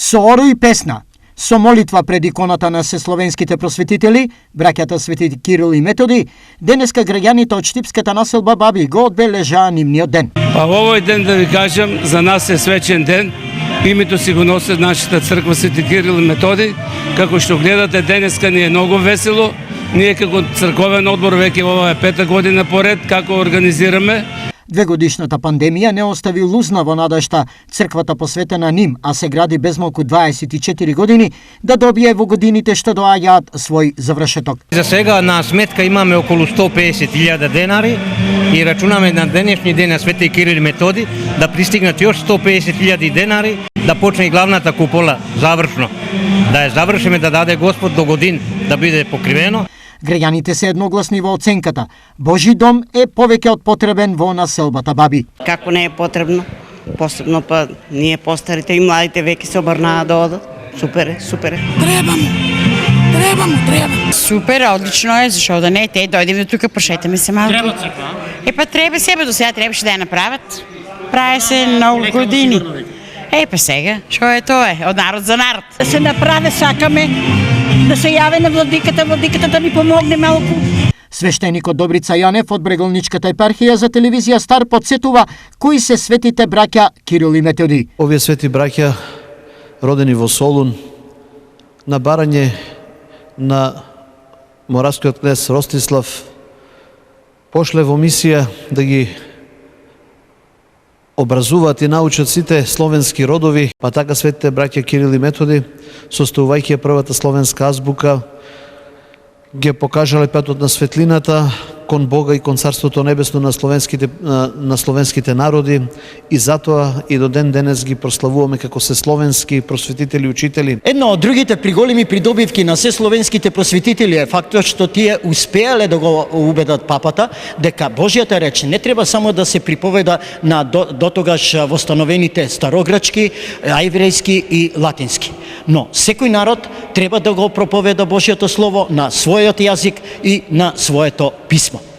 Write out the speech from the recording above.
Со оро и песна, со молитва пред иконата на сесловенските просветители, браќата свети Кирил и Методи, денеска граѓаните од Штипската населба Баби го одбележаа нивниот ден. Па овој ден, да ви кажам, за нас е свечен ден. Името си го носят нашата црква Свети Кирил и Методи. Како што гледате, денеска ни е многу весело. Ние како црковен одбор веќе ова е 5-та година поред како организираме. Двегодишната пандемија не остави лузна во надежта црквата посветена ним, а се гради безмалку 24 години, да добие во годините што доаѓаат свој завршеток. За сега на сметка имаме околу 150.000 денари и рачунаме на денешни ден на Свети Кирил и Методи да пристигнат још 150.000 денари, да почне и главната купола завршно. Да ја завршиме, да даде Господ до годин да биде покривено. Граѓаните се едногласни во оценката. Божи дом е повеќе од потребен во населбата Баби. Како не е потребно, посебно па ние постарите и младите веќе се обрнаа да одат. Супер е, супер е. Треба. Супер, одлично е, зашо да не, те дојдеме до тука, прошетаме се малку. Треба црква? Па треба себе, до сега требаше да ја направат. Прави се многу години. Па сега, што е тоа? Од народ за народ. Да се направи, сакаме да се јави на владиката да ни помогне малку. Свештеникот Добрица Јанев од Бреголничката епархија за телевизија Стар подсетува кои се светите браќа Кирил и Методи. Овие свети браќа, родени во Солун, на барање на моравскиот кнез Ростислав, пошле во мисија да ги образуваат и научат сите словенски родови, па така светите браќа Кирил и Методи, составувајќи првата словенска азбука, ги покажале патот на светлината кон Бога и кон Царството Небесно на словенските народи, и затоа и до ден денес ги прославуваме како се словенски просветители и учители. Едно од другите приголеми придобивки на се словенските просветители е фактот што тие успеале да го убедат папата дека Божјата реч не треба само да се приповеда на дотогаш востановените старогрчки, еврејски и латински. Но секој народ треба да го проповеда Божјото слово на својот јазик и на своето писмо.